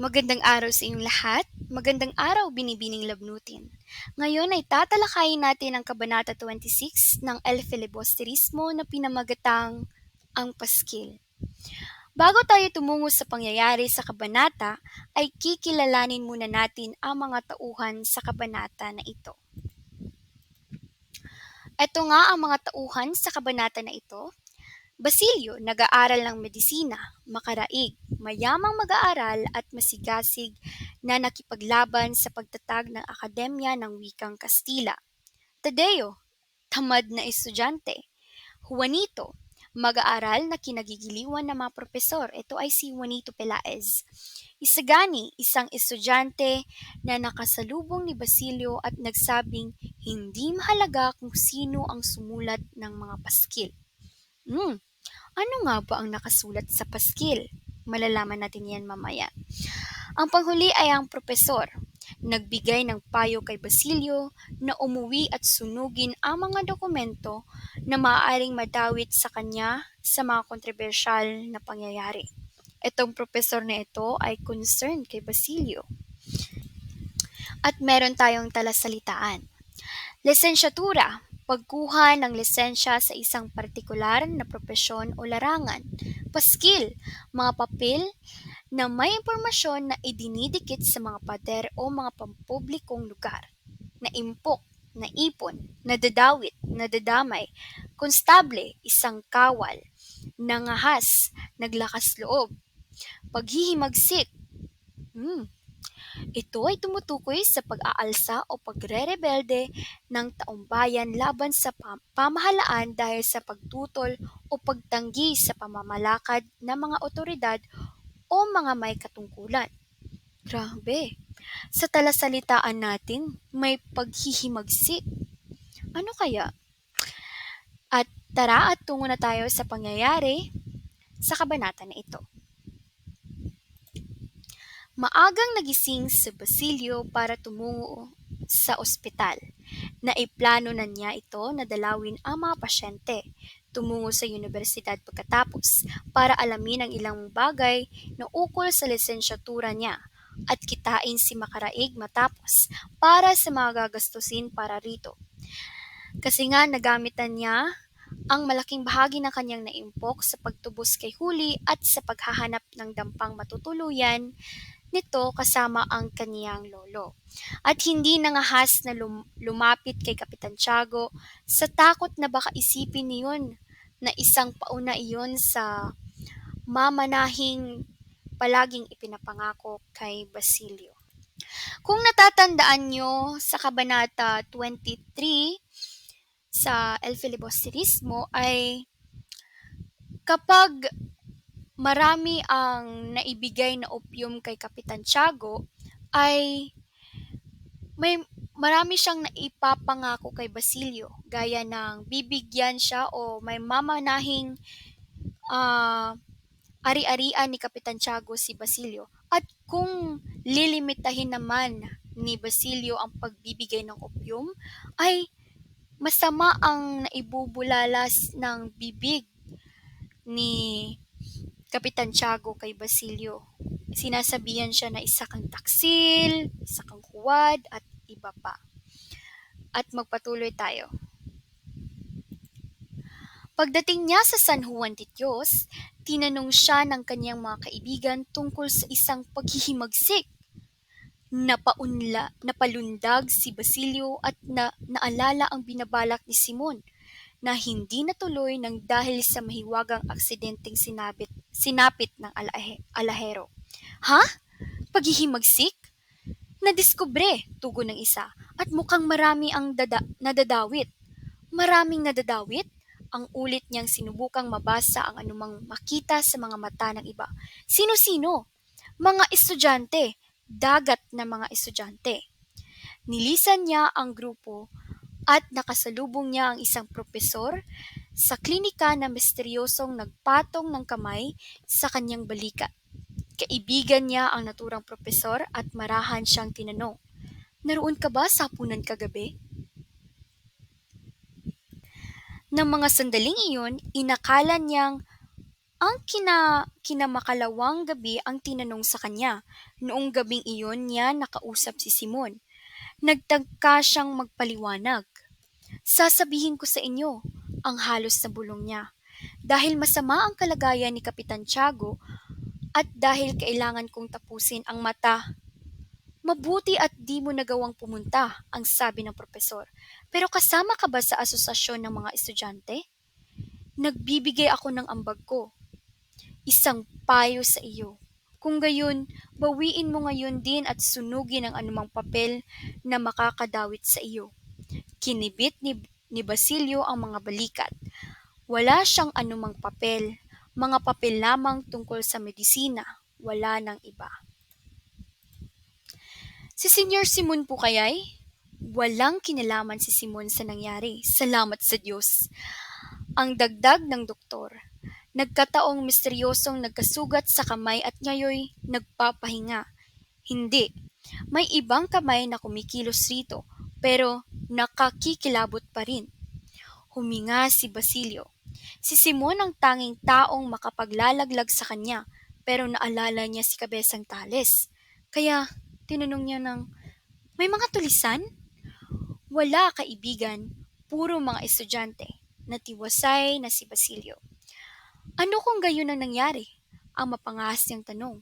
Magandang araw sa inyong lahat. Magandang araw, binibining labnutin. Ngayon ay tatalakayin natin ang Kabanata 26 ng El Filibusterismo na pinamagatang ang Paskil. Bago tayo tumungo sa pangyayari sa kabanata, ay kikilalanin muna natin ang mga tauhan sa kabanata na ito. Ito nga ang mga tauhan sa kabanata na ito. Basilio, nag-aaral ng medisina, makaraig, mayamang mag-aaral at masigasig na nakipaglaban sa pagtatag ng Akademya ng Wikang Kastila. Tadeo, tamad na estudyante. Juanito, mag-aaral na kinagigiliwan ng mga propesor. Ito ay si Juanito Pelaez. Isagani, isang estudyante na nakasalubong ni Basilio at nagsabing hindi mahalaga kung sino ang sumulat ng mga paskil. Ano nga ba ang nakasulat sa paskil? Malalaman natin yan mamaya. Ang panghuli ay ang propesor. Nagbigay ng payo kay Basilio na umuwi at sunugin ang mga dokumento na maaaring madawit sa kanya sa mga kontrobersyal na pangyayari. Itong propesor na ito ay concerned kay Basilio. At meron tayong talasalitaan. Lisensyatura, pagkuha ng lisensya sa isang partikular na propesyon o larangan. Paskil, mga papel na may impormasyon na idinidikit sa mga pader o mga pampublikong lugar. Naimpok, naipon, nadadawit, nadadamay. Konstable, isang kawal. Nangahas, naglakas loob. Paghihimagsik, ito ay tumutukoy sa pag-aalsa o pagre-rebelde ng taumbayan laban sa pamahalaan dahil sa pagtutol o pagtanggi sa pamamalakad ng mga otoridad o mga may katungkulan. Grabe! Sa talasalitaan natin, may paghihimagsik. Ano kaya? At tara at tungo na tayo sa pangyayari sa kabanata na ito. Maagang nagising si Basilio para tumungo sa ospital. Naiplano na niya ito na dalawin ang mga pasyente. Tumungo sa universidad pagkatapos para alamin ang ilang bagay na ukol sa lisensyatura niya at kitain si makaraig matapos para sa mga gagastusin para rito. Kasi nga nagamitan niya ang malaking bahagi ng kanyang naimpok sa pagtubos kay Huli at sa paghahanap ng dampang matutuluyan nito kasama ang kaniyang lolo. At hindi nangahas na lumapit kay Kapitan Tiago sa takot na baka isipin niyon na isang pauna iyon sa mamanahing palaging ipinapangako kay Basilio. Kung natatandaan nyo sa Kabanata 23 sa El Filibusterismo ay kapag marami ang naibigay na opium kay Kapitan Tiago ay may marami siyang naipapangako kay Basilio gaya ng bibigyan siya o may mamanahing ari-arian ni Kapitan Tiago si Basilio. At kung lilimitahin naman ni Basilio ang pagbibigay ng opium ay masama ang naibubulalas ng bibig ni Kapitan Tiago kay Basilio. Sinasabihan siya na isa kang taksil, isa kang huwad, at iba pa. At magpatuloy tayo. Pagdating niya sa San Juan de Dios, tinanong siya ng kanyang mga kaibigan tungkol sa isang paghihimagsik. Napalundag si Basilio at naalala ang binabalak ni Simon na hindi natuloy ng dahil sa mahiwagang aksidenteng sinapit ng alahero. Ha? Paghihimagsik? Nadiskubre, tugon ng isa, at mukhang marami ang nadadawit. Maraming nadadawit? Ang ulit niyang sinubukang mabasa ang anumang makita sa mga mata ng iba. Sino-sino? Mga estudyante, dagat na mga estudyante. Nilisan niya ang grupo at nakasalubong niya ang isang propesor sa klinika na misteryosong nagpatong ng kamay sa kanyang balikat. Kaibigan niya ang naturang propesor at marahan siyang tinanong, "Naroon ka ba sa hapunan kagabi?" Nang mga sandaling iyon, inakala niyang Ang kinamakalawang gabi ang tinanong sa kanya. Noong gabing iyon niya nakausap si Simon. Nagtagka siyang magpaliwanag. Sasabihin ko sa inyo, ang halos na bulong niya. Dahil masama ang kalagayan ni Kapitan Tiago at dahil kailangan kong tapusin ang mata. Mabuti at di mo nagawang pumunta, ang sabi ng propesor. Pero kasama ka ba sa asosasyon ng mga estudyante? Nagbibigay ako ng ambag ko. Isang payo sa iyo. Kung gayon, bawiin mo ngayon din at sunugin ang anumang papel na makakadawit sa iyo. Kinibit ni Basilio ang mga balikat. Wala siyang anumang papel. Mga papel lamang tungkol sa medisina. Wala nang iba. Si Senyor Simon po kaya'y? Walang kinalaman si Simon sa nangyari. Salamat sa Diyos. Ang dagdag ng doktor. Nagkataong misteryosong nagkasugat sa kamay at ngayoy nagpapahinga. Hindi. May ibang kamay na kumikilos rito, pero nakakikilabot pa rin. Huminga si Basilio. Si Simon ang tanging taong makapaglalaglag sa kanya, pero naalala niya si Kabesang Tales. Kaya tinanong niya may mga tulisan? Wala, kaibigan. Puro mga estudyante. Natiwasay na si Basilio. Ano kung gayon ang nangyari? Ang mapangas niyang tanong.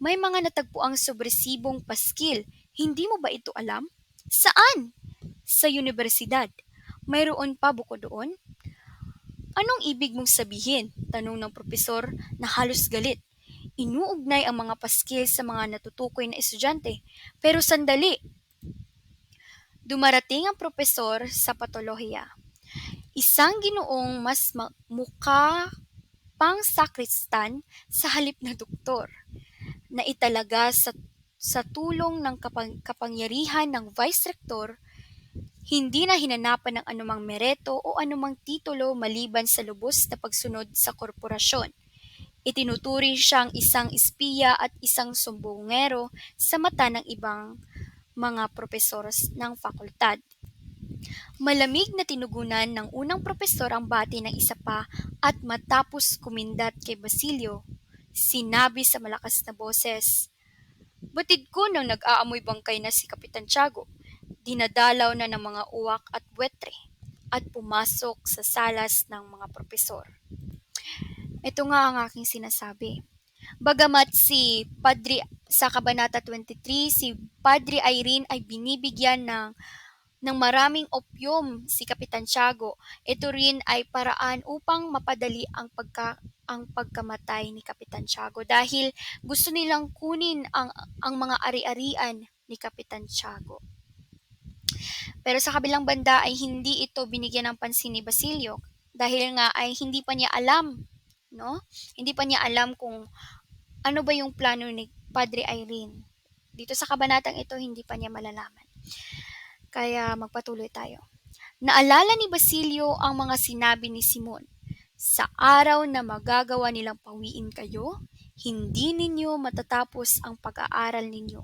May mga natagpuang sobresibong paskil. Hindi mo ba ito alam? Saan? Sa universidad. Mayroon pa bukod doon? Anong ibig mong sabihin? Tanong ng propesor na halos galit. Inuugnay ang mga paskil sa mga natutukoy na estudyante. Pero sandali! Dumarating ang propesor sa patolohiya. Isang ginoong mas mukha pang sakristan sa halip na doktor, na italaga sa tulong ng kapangyarihan ng vice rector, hindi na hinanapan ng anumang mereto o anumang titulo maliban sa lubos na pagsunod sa korporasyon. Itinuturi siyang isang espiya at isang sumbongero sa mata ng ibang mga propesor ng fakultad. Malamig na tinugunan ng unang propesor ang bati ng isa pa at matapos kumindat kay Basilio, sinabi sa malakas na boses, "Batid ko nang nag-aamoy bangkay na si Kapitan Tiago, dinadalaw na ng mga uwak at buwetre, at pumasok sa salas ng mga propesor." Ito nga ang aking sinasabi. Bagamat si Padre sa Kabanata 23, si Padre Irene ay binibigyan ng maraming opyum si Kapitan Tiago, ito rin ay paraan upang mapadali ang pagkamatay ni Kapitan Tiago dahil gusto nilang kunin ang mga ari-arian ni Kapitan Tiago. Pero sa kabilang banda ay hindi ito binigyan ng pansin ni Basilio dahil nga ay hindi pa niya alam, no? Hindi pa niya alam kung ano ba yung plano ni Padre Irene. Dito sa kabanatang ito, hindi pa niya malalaman. Kaya magpatuloy tayo. Naalala ni Basilio ang mga sinabi ni Simon. Sa araw na magagawa nilang pawiin kayo, hindi ninyo matatapos ang pag-aaral ninyo.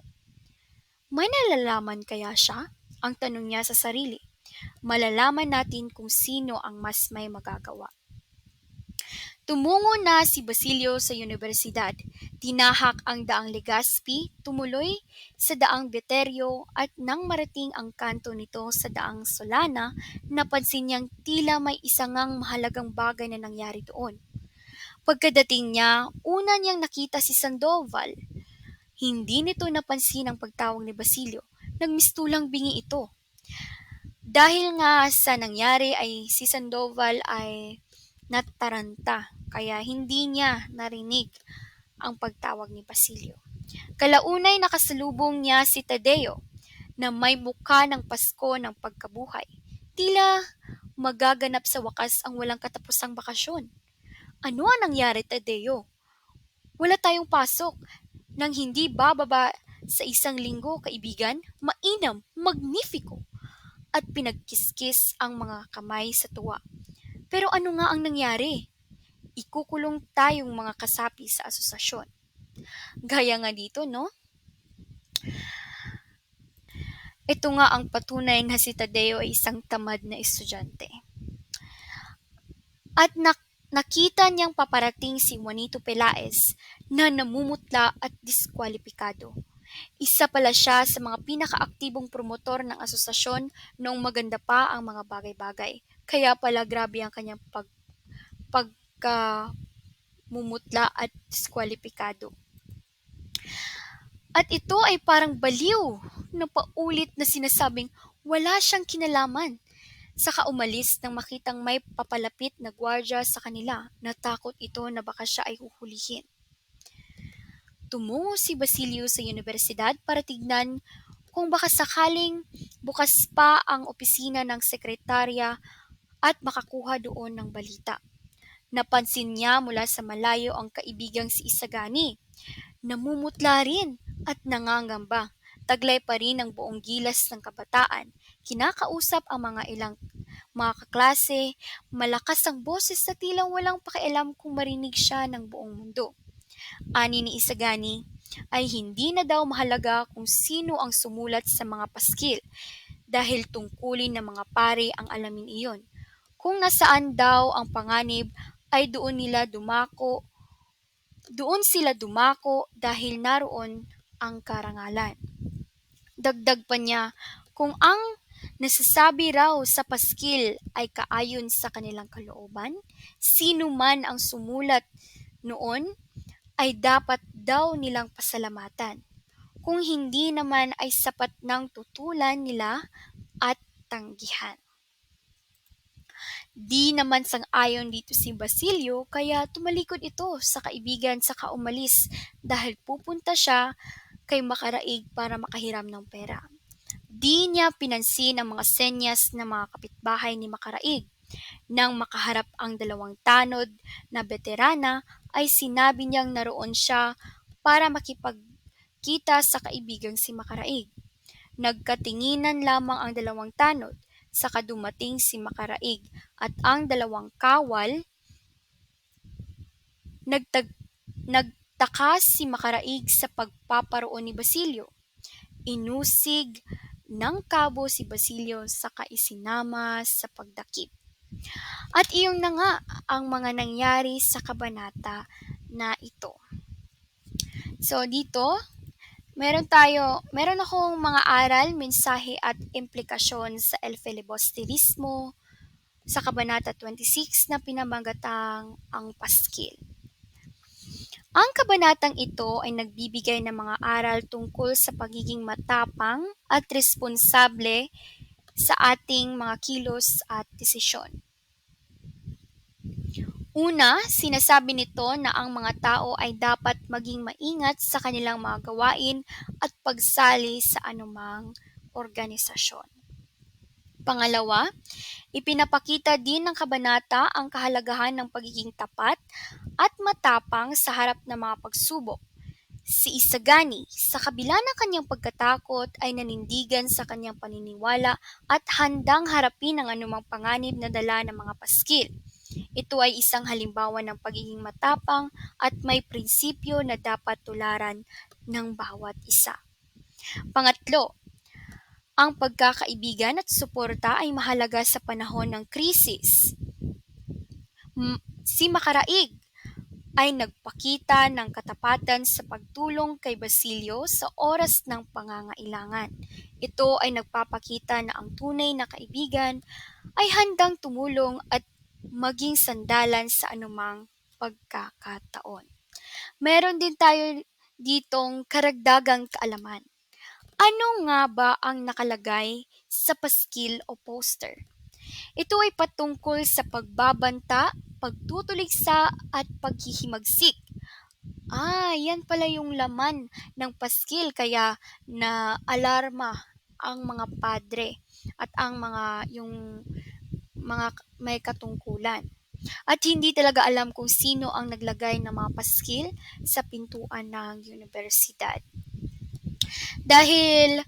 May nalalaman kaya siya? Ang tanong niya sa sarili. Malalaman natin kung sino ang mas may magagawa. Tumungo na si Basilio sa universidad. Tinahak ang daang Legazpi, tumuloy sa daang Viterbo at nang marating ang kanto nito sa daang Solana, napansin niyang tila may isangang mahalagang bagay na nangyari doon. Pagkadating niya, una niyang nakita si Sandoval. Hindi nito napansin ang pagtawag ni Basilio. Nagmistulang bingi ito. Dahil nga sa nangyari ay si Sandoval ay nataranta, kaya hindi niya narinig ang pagtawag ni Basilio. Kalaunay nakasalubong niya si Tadeo na may mukha ng Pasko ng pagkabuhay. Tila magaganap sa wakas ang walang katapusang bakasyon. Ano ang nangyari, Tadeo? Wala tayong pasok nang hindi bababa sa 1 linggo, kaibigan. Mainam, magnifico. At pinagkiskis ang mga kamay sa tuwa. Pero ano nga ang nangyari? Ikukulong tayong mga kasapi sa asosasyon. Gaya nga dito, no? Ito nga ang patunay na si Tadeo ay isang tamad na estudyante. At nakita niyang paparating si Juanito Pelaez na namumutla at diskwalipikado. Isa pala siya sa mga pinakaaktibong promotor ng asosasyon noong maganda pa ang mga bagay-bagay. Kaya pala grabe ang kanyang pagkamumutla at diskwalipikado. At ito ay parang baliw na paulit na sinasabing wala siyang kinalaman. Saka umalis nang makitang may papalapit na gwardya sa kanila. Natakot ito na baka siya ay huhulihin. Tumungo si Basilio sa universidad para tignan kung baka sakaling bukas pa ang opisina ng sekretarya at makakuha doon ng balita. Napansin niya mula sa malayo ang kaibigang si Isagani. Namumutla rin at nangangamba. Taglay pa rin ang buong gilas ng kabataan. Kinakausap ang mga kaklase, malakas ang boses sa tilang walang pakialam kung marinig siya ng buong mundo. Ani ni Isagani ay hindi na daw mahalaga kung sino ang sumulat sa mga paskil dahil tungkulin ng mga pare ang alamin iyon. Kung nasaan daw ang panganib ay doon sila dumako dahil naroon ang karangalan. Dagdag pa niya, kung ang nasasabi raw sa paskil ay kaayon sa kanilang kalooban, sino man ang sumulat noon ay dapat daw nilang pasalamatan. Kung hindi naman ay sapat ng tutulan nila at tanggihan. Di naman sang-ayon dito si Basilio kaya tumalikod ito sa kaibigan saka umalis dahil pupunta siya kay Makaraig para makahiram ng pera. Di niya pinansin ang mga senyas ng mga kapitbahay ni Makaraig. Nang makaharap ang dalawang tanod na veterana ay sinabi niyang naroon siya para makipagkita sa kaibigang si Makaraig. Nagkatinginan lamang ang dalawang tanod, saka dumating si Makaraig at ang dalawang kawal. Nagtaka si Makaraig sa pagpaparoon ni Basilio. Inusig ng kabo si Basilio saka isinama sa pagdakip. At iyon na nga ang mga nangyari sa kabanata na ito. So dito, meron akong mga aral, mensahe at implikasyon sa El Filibusterismo sa kabanata 26 na pinamagatang ang paskil. Ang kabanatang ito ay nagbibigay ng mga aral tungkol sa pagiging matapang at responsable sa ating mga kilos at desisyon. Una, sinasabi nito na ang mga tao ay dapat maging maingat sa kanilang mga gawain at pagsali sa anumang organisasyon. Pangalawa, ipinapakita din ng kabanata ang kahalagahan ng pagiging tapat at matapang sa harap ng mga pagsubok. Si Isagani, sa kabila ng kanyang pagkatakot ay nanindigan sa kanyang paniniwala at handang harapin ang anumang panganib na dala ng mga paskil. Ito ay isang halimbawa ng pagiging matapang at may prinsipyo na dapat tularan ng bawat isa. Pangatlo, ang pagkakaibigan at suporta ay mahalaga sa panahon ng krisis. Si Makaraig ay nagpakita ng katapatan sa pagtulong kay Basilio sa oras ng pangangailangan. Ito ay nagpapakita na ang tunay na kaibigan ay handang tumulong at maging sandalan sa anumang pagkakataon. Meron din tayo ditong karagdagang kaalaman. Ano nga ba ang nakalagay sa paskil o poster? Ito ay patungkol sa pagbabanta, pagtutuligsa at paghihimagsik. Yan pala yung laman ng paskil kaya na-alarma ang mga padre at ang mga may katungkulan. At hindi talaga alam kung sino ang naglagay ng mga paskil sa pintuan ng universidad. Dahil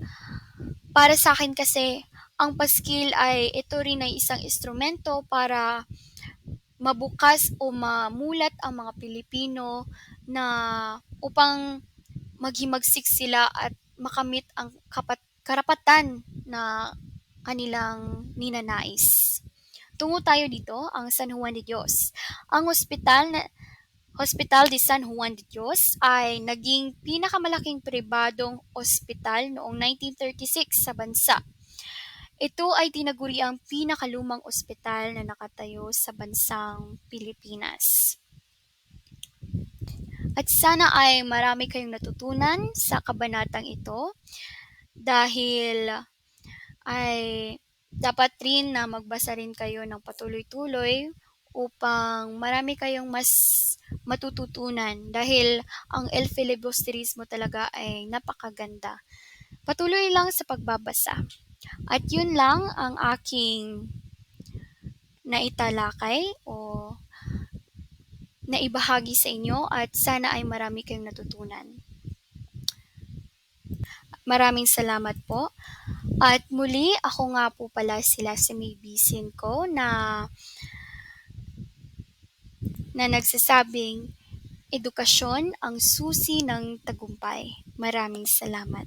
para sa akin kasi, ang paskil ito rin ay isang instrumento para mabukas o mamulat ang mga Pilipino na upang maghimagsik sila at makamit ang karapatan na kanilang ninanais. Tungo tayo dito, ang San Juan de Dios. Ang Hospital de San Juan de Dios ay naging pinakamalaking pribadong ospital noong 1936 sa bansa. Ito ay tinaguri ang pinakalumang ospital na nakatayo sa bansang Pilipinas. At sana ay marami kayong natutunan sa kabanatang ito dahil ay dapat rin na magbasa rin kayo ng patuloy-tuloy upang marami kayong mas matututunan dahil ang El Filibusterismo talaga ay napakaganda. Patuloy lang sa pagbabasa. At yun lang ang aking naitalakay o naibahagi sa inyo at sana ay marami kayong natutunan. Maraming salamat po. At muli, ako nga po pala sila si May Bisin ko na nagsasabing edukasyon ang susi ng tagumpay. Maraming salamat.